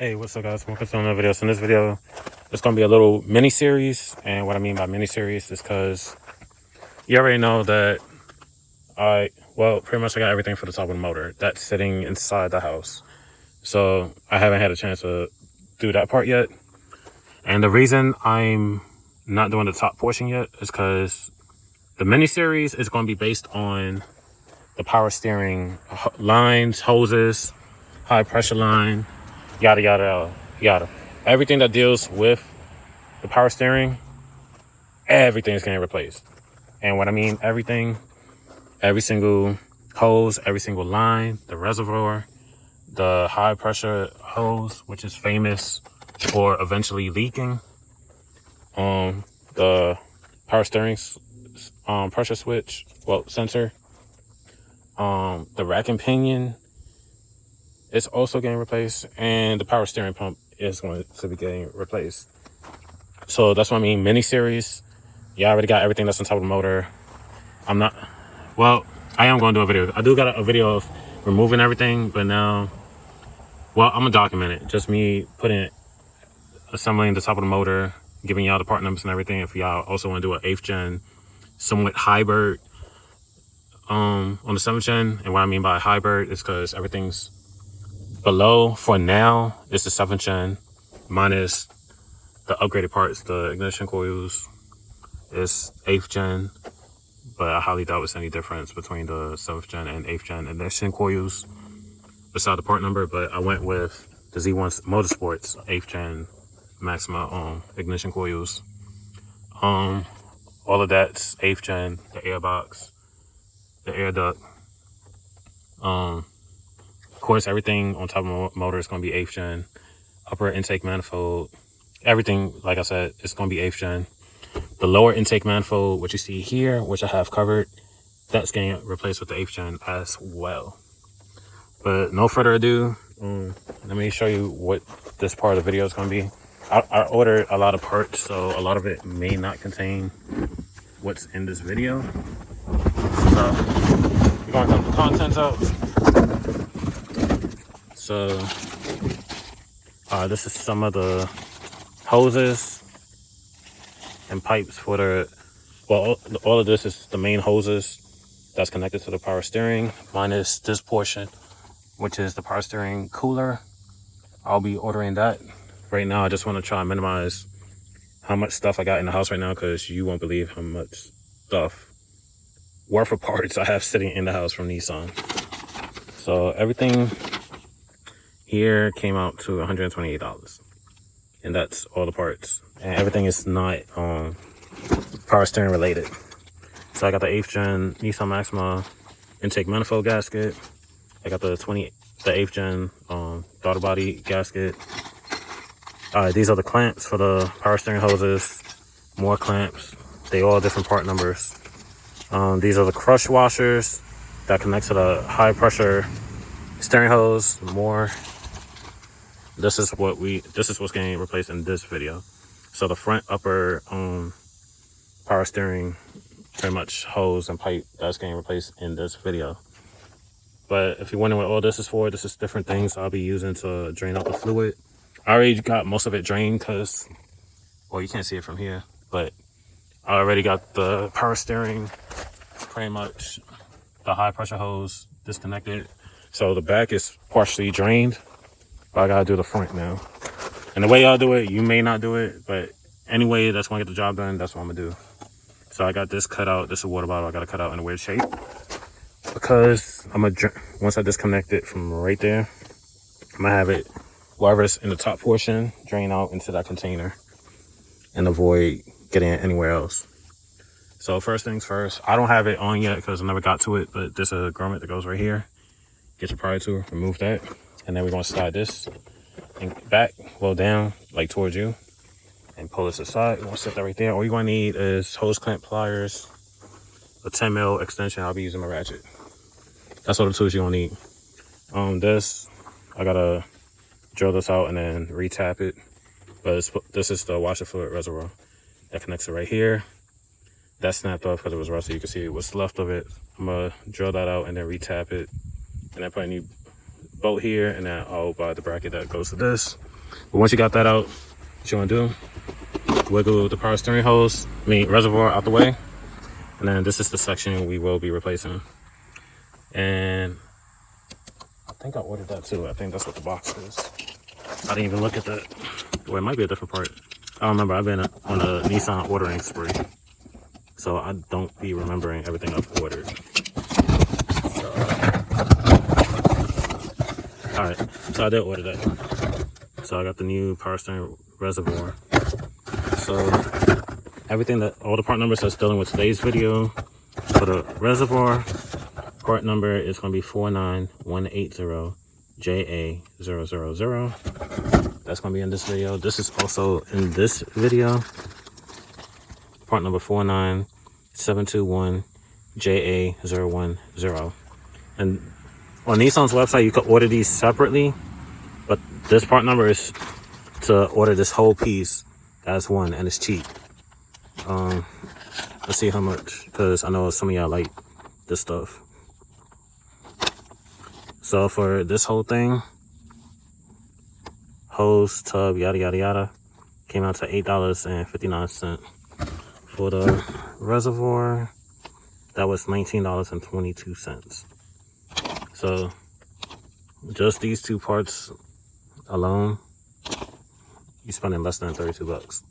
Hey, what's up guys? Welcome to another video. So in this video, it's going to be a little mini series. And what I mean by mini series is because you already know that pretty much I got everything for the top of the motor that's sitting inside the house. So I haven't had a chance to do that part yet. And the reason I'm not doing the top portion yet is because the mini series is going to be based on the power steering lines, hoses, high pressure line, yada yada yada. Everything that deals with the power steering, everything is getting replaced. And what I mean everything, every single hose, every single line, the reservoir, the high pressure hose, which is famous for eventually leaking, the power steering pressure switch, sensor, the rack and pinion is also getting replaced, and the power steering pump is going to be getting replaced. So that's what I mean, mini series. Yeah, I already got everything that's on top of the motor. I am going to do a video. I do got a video of removing everything, but now, I'm gonna document it. Just me assembling the top of the motor, giving y'all the part numbers and everything. If y'all also want to do an 8th gen, somewhat hybrid, on the 7th gen. And what I mean by hybrid is because everything's below, for now, it's the 7th gen, minus the upgraded parts. The ignition coils is 8th gen, but I highly doubt it's any difference between the 7th gen and 8th gen ignition coils beside the part number. But I went with the Z1 Motorsports 8th gen Maxima ignition coils. All of that's 8th gen, the airbox, the air duct. Of course, everything on top of the motor is going to be 8th gen. Upper intake manifold, everything, like I said, it's going to be 8th gen. The lower intake manifold, what you see here, which I have covered, that's getting replaced with the 8th gen as well. But no further ado, let me show you what this part of the video is going to be. I ordered a lot of parts, so a lot of it may not contain what's in this video. So we're going to dump the contents out. So this is some of the hoses and pipes for all of this is the main hoses that's connected to the power steering, minus this portion, which is the power steering cooler. I'll be ordering that. Right now, I just want to try and minimize how much stuff I got in the house right now, because you won't believe how much stuff worth of parts I have sitting in the house from Nissan. So everything here came out to $128, and that's all the parts, and everything is not power steering related. So I got the 8th gen Nissan Maxima intake manifold gasket. I got the 8th gen throttle body gasket. These are the clamps for the power steering hoses. More clamps. They all different part numbers. These are the crush washers that connect to the high pressure steering hose. More. This is what's getting replaced in this video. So the front upper power steering, pretty much hose and pipe, that's getting replaced in this video. But if you're wondering what all this is for, this is different things I'll be using to drain out the fluid. I already got most of it drained because, you can't see it from here, but I already got the power steering, pretty much the high pressure hose disconnected. So the back is partially drained, but I gotta do the front now. And the way y'all do it, you may not do it, but anyway, that's gonna get the job done. That's what I'm gonna do. So I got this cut out. This is a water bottle I gotta cut out in a weird shape, because once I disconnect it from right there, I'm gonna have it, whatever's in the top portion, drain out into that container and avoid getting it anywhere else. So first things first, I don't have it on yet because I never got to it, but there's a grommet that goes right here. Get your Pry Tool, remove that, and then we're gonna slide this back, down, like towards you, and pull this aside. We're gonna set that right there. All you're gonna need is hose clamp, pliers, a 10 mil extension. I'll be using my ratchet. That's all the tools you're gonna need. I gotta drill this out and then retap it. But this is the washer fluid reservoir that connects it right here. That snapped off because it was rusty. You can see what's left of it. I'm gonna drill that out and then retap it, and then put a new bolt here, and then I'll buy the bracket that goes to this. But once you got that out, what you want to do, wiggle the power steering hose, reservoir out the way, and then this is the section we will be replacing. And I think I ordered that too. I think that's what the box is. I didn't even look at that. Well, it might be a different part. I don't remember. I've been on a Nissan ordering spree, so I don't be remembering everything I've ordered. So, all right, so I did order that. So I got the new power steering reservoir. So everything all the part numbers that's dealing with today's video for the reservoir, part number is going to be 49180JA000. That's going to be in this video. This is also in this video. Part number 49721JA010. And on Nissan's website, you could order these separately, but this part number is to order this whole piece as one, and it's cheap. Let's see how much, because I know some of y'all like this stuff. So for this whole thing, hose, tub, yada yada yada, came out to $8.59. For the reservoir, that was $19.22. So just these two parts alone, you're spending less than 32 bucks.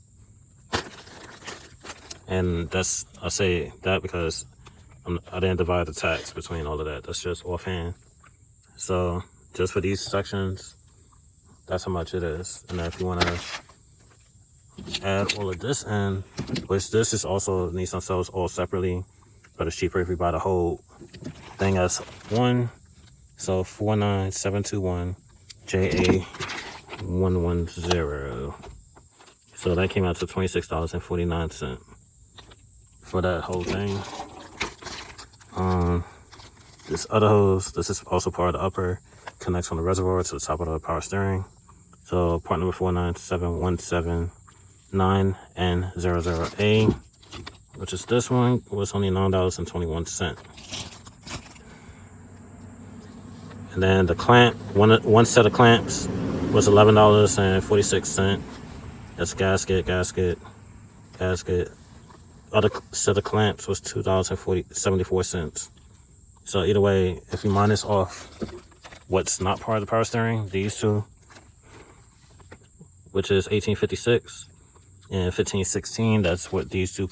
And I say that because I didn't divide the tax between all of that. That's just offhand. So just for these sections, that's how much it is. And if you want to add all of this in, which this is also, Nissan sells all separately, but it's cheaper if you buy the whole thing as one. So 49721JA110. So that came out to $26.49 for that whole thing. This other hose, this is also part of the upper, connects from the reservoir to the top of the power steering. So part number 4971799N00A, which is this one, was only $9.21. And then the clamp, one set of clamps was $11.46. That's gasket. Other set of clamps was $2.74. So either way, if you minus off what's not part of the power steering, these two, which is 1856 and 1516, that's what these two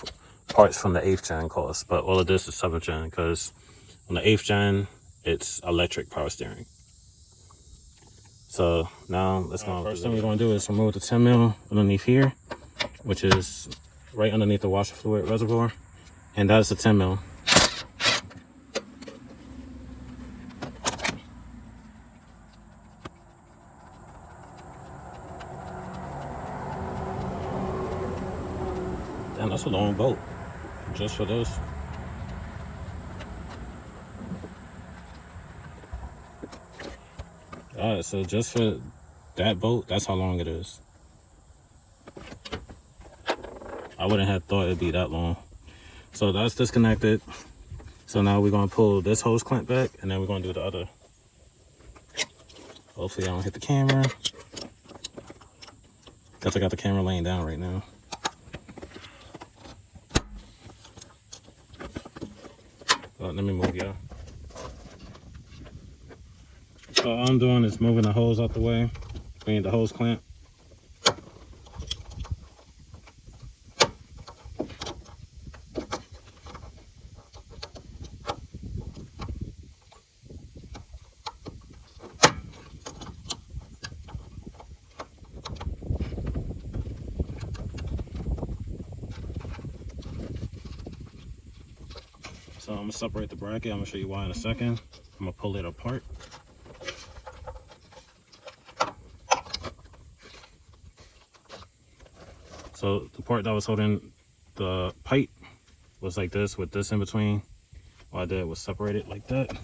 parts from the 8th gen cost. But all of this is 7th gen, because on the 8th gen, it's electric power steering. So now let's go. First thing we're going to do is remove the 10 mil underneath here, which is right underneath the washer fluid reservoir, and that is the 10 mil. Damn, that's a long bolt just for this. All right, so just for that bolt, that's how long it is. I wouldn't have thought it'd be that long. So that's disconnected. So now we're gonna pull this hose clamp back, and then we're gonna do the other. Hopefully I don't hit the camera, because I got the camera laying down right now. Let me move y'all. So all I'm doing is moving the hose out the way. The hose clamp. So I'm gonna separate the bracket. I'm gonna show you why in a second. I'm gonna pull it apart. So the part that was holding the pipe was like this, with this in between. What I did was separate it like that.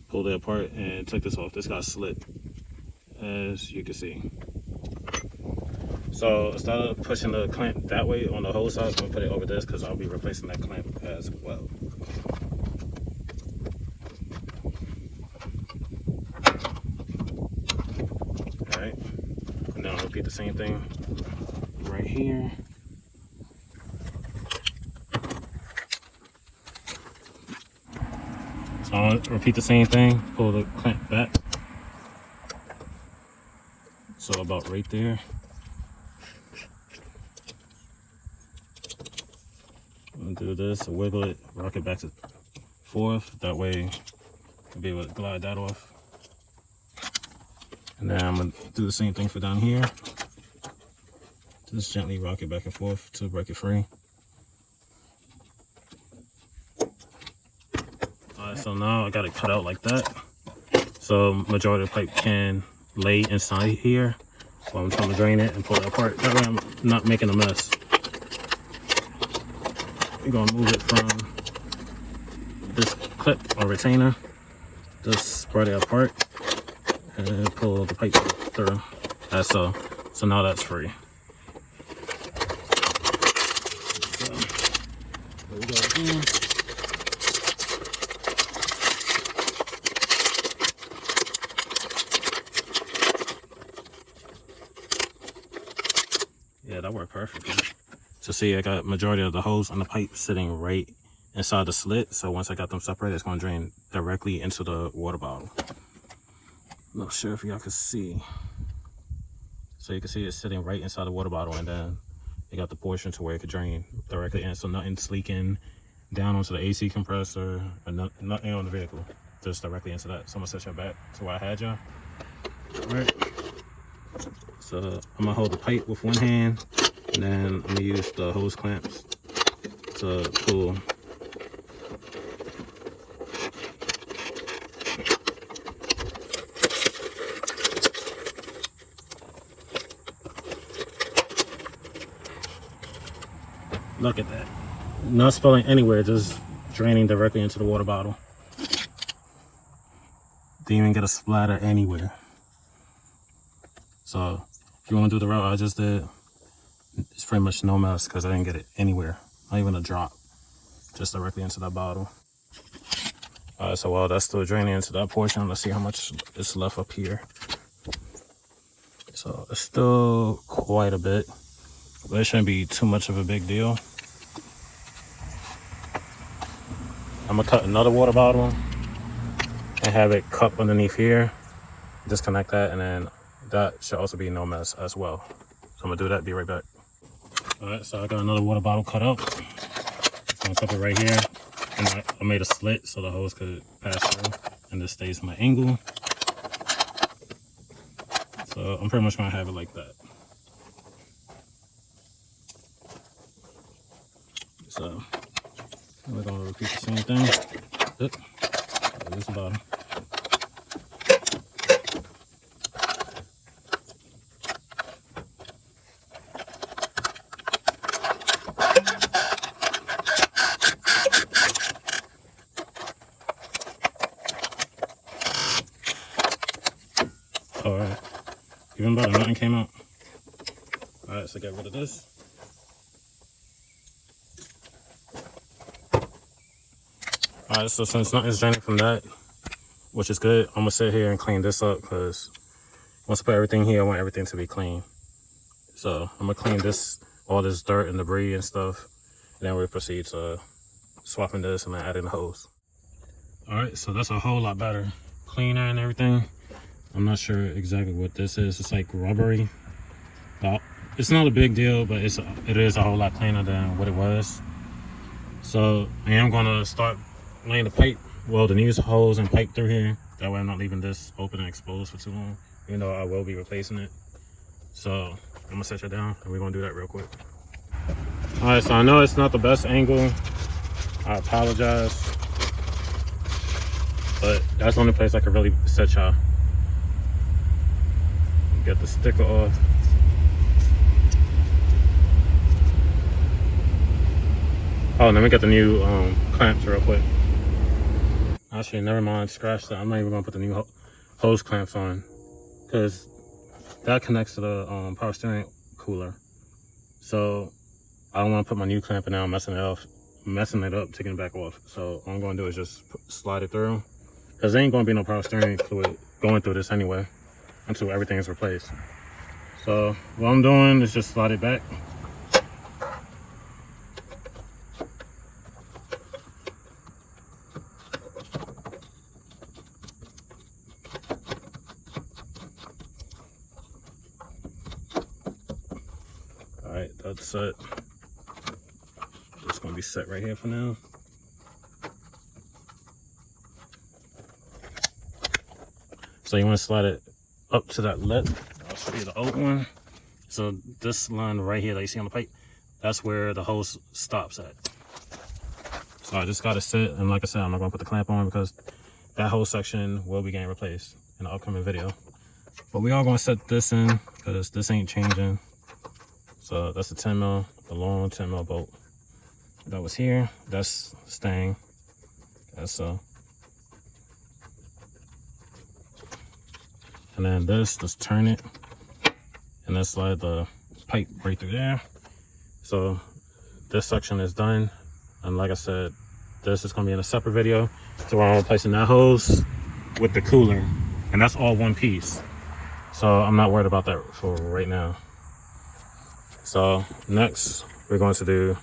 Pulled it apart and took this off. This got slit, as you can see. So instead of pushing the clamp that way on the hose side, I'm gonna put it over this, because I'll be replacing that clamp as well. repeat the same thing right here. So I'll repeat the same thing, pull the clamp back. So about right there. I'm gonna do this, wiggle it, rock it back to forth. That way I'll be able to glide that off. And then I'm gonna do the same thing for down here. Just gently rock it back and forth to break it free. Alright, so now I got it cut out like that. So majority of the pipe can lay inside here while I'm trying to drain it and pull it apart. That way I'm not making a mess. We're gonna move it from this clip or retainer, just spread it apart and pull the pipe through. That's so now that's free. So there we go again. Yeah, that worked perfectly. So see, I got majority of the hose on the pipe sitting right inside the slit. So once I got them separated, it's going to drain directly into the water bottle. Not sure if y'all can see. So you can see it's sitting right inside the water bottle, and then you got the portion to where it could drain directly in. So nothing's leaking down onto the AC compressor or nothing on the vehicle. Just directly into that. So I'm going to set y'all back to where I had y'all. All right. So I'm going to hold the pipe with one hand. And then I'm going to use the hose clamps to pull. Look at that. Not spilling anywhere, just draining directly into the water bottle. Didn't even get a splatter anywhere. So if you want to do the route I just did, it's pretty much no mess because I didn't get it anywhere, not even a drop, just directly into that bottle. All right, so while that's still draining into that portion, let's see how much is left up here. So it's still quite a bit, but it shouldn't be too much of a big deal. I'm gonna cut another water bottle and have it cup underneath here, disconnect that, and then that should also be no mess as well. So I'm gonna do that, be right back. All right, so I got another water bottle cut up. I'm gonna cup it right here, and I made a slit so the hose could pass through, and this stays my angle. So I'm pretty much gonna have it like that. So we're gonna repeat the same thing. Oop. There's the bottom. All right, even better, nothing came out. All right, so get rid of this. All right, so since nothing's draining from that, which is good, I'm gonna sit here and clean this up because once I put everything here, I want everything to be clean. So I'm gonna clean this, all this dirt and debris and stuff, and then we proceed to swapping this and then adding the hose. All right, so that's a whole lot better, cleaner and everything. I'm not sure exactly what this is. It's like rubbery. It's not a big deal, but it is a whole lot cleaner than what it was. So I am gonna start laying the pipe, well, the new hose and pipe through here. That way I'm not leaving this open and exposed for too long, even though I will be replacing it. So I'm gonna set you down and we're gonna do that real quick. All right, so I know it's not the best angle. I apologize, but that's the only place I could really set y'all. Get the sticker off. Oh, let me get the new clamps real quick. Actually, never mind, scratch that. I'm not even gonna put the new hose clamps on because that connects to the power steering cooler. So I don't want to put my new clamp in now, messing it up, taking it back off. So all I'm gonna do is just slide it through because there ain't gonna be no power steering fluid going through this anyway until everything is replaced. So what I'm doing is just slide it back. All right, that's set. It's gonna be set right here for now. So you want to slide it up to that lip. I'll show you the old one. So this line right here that you see on the pipe, that's where the hose stops at. So I just got it set, and like I said, I'm not gonna put the clamp on because that whole section will be getting replaced in the upcoming video. But we are gonna set this in because this ain't changing. So that's the 10 mil, the long 10 mil bolt that was here. That's staying. That's so. And then this, just turn it, and then slide the pipe right through there. So this section is done, and like I said, this is going to be in a separate video. So I'm replacing that hose with the cooler, and that's all one piece. So I'm not worried about that for right now. So next, we're going to do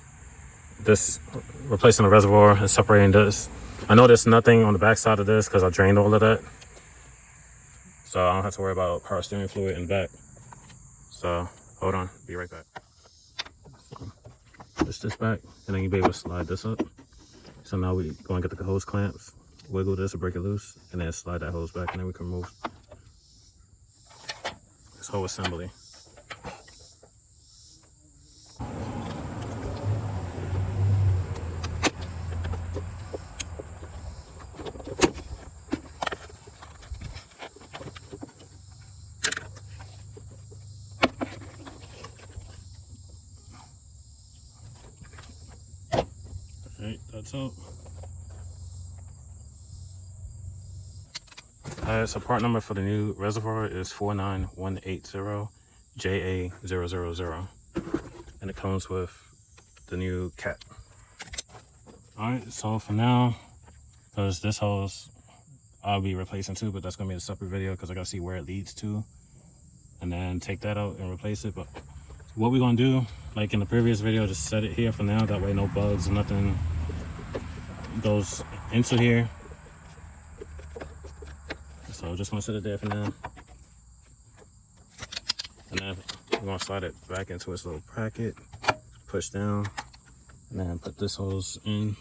this, replacing the reservoir and separating this. I know there's nothing on the back side of this because I drained all of that. So I don't have to worry about power steering fluid in the back. So hold on, be right back. So, push this back, and then you'll be able to slide this up. So now we go and get the hose clamps, wiggle this or break it loose, and then slide that hose back, and then we can remove this whole assembly. Alright, that's up. Alright, so part number for the new reservoir is 49180JA000. And it comes with the new cap. Alright, so for now, because this hose I'll be replacing too, but that's going to be a separate video because I got to see where it leads to. And then take that out and replace it. But what we're going to do, like in the previous video, just set it here for now. That way no bugs, nothing goes into here. So just want to set it there for now. And then we're going to slide it back into its little bracket, push down, and then put this hose in.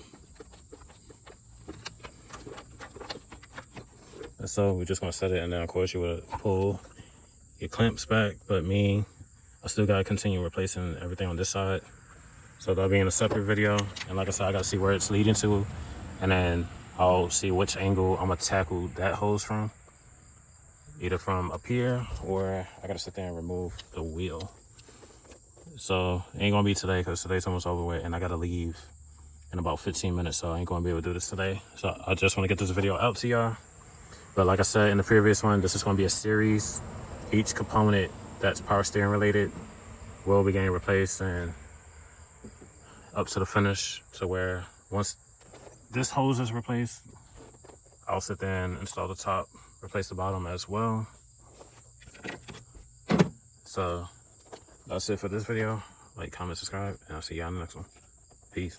And so we're just going to set it, and then of course you would pull your clamps back, but I still got to continue replacing everything on this side. So that'll be in a separate video. And like I said, I got to see where it's leading to, and then I'll see which angle I'm going to tackle that hose from. Either from up here, or I got to sit there and remove the wheel. So it ain't going to be today because today's almost over with, and I got to leave in about 15 minutes. So I ain't going to be able to do this today. So I just want to get this video out to y'all. But like I said in the previous one, this is going to be a series. Each component that's power steering related will be getting replaced and up to the finish, to where once this hose is replaced, I'll sit there and install the top, replace the bottom as well. So that's it for this video. Like, comment, subscribe, and I'll see y'all in the next one. Peace.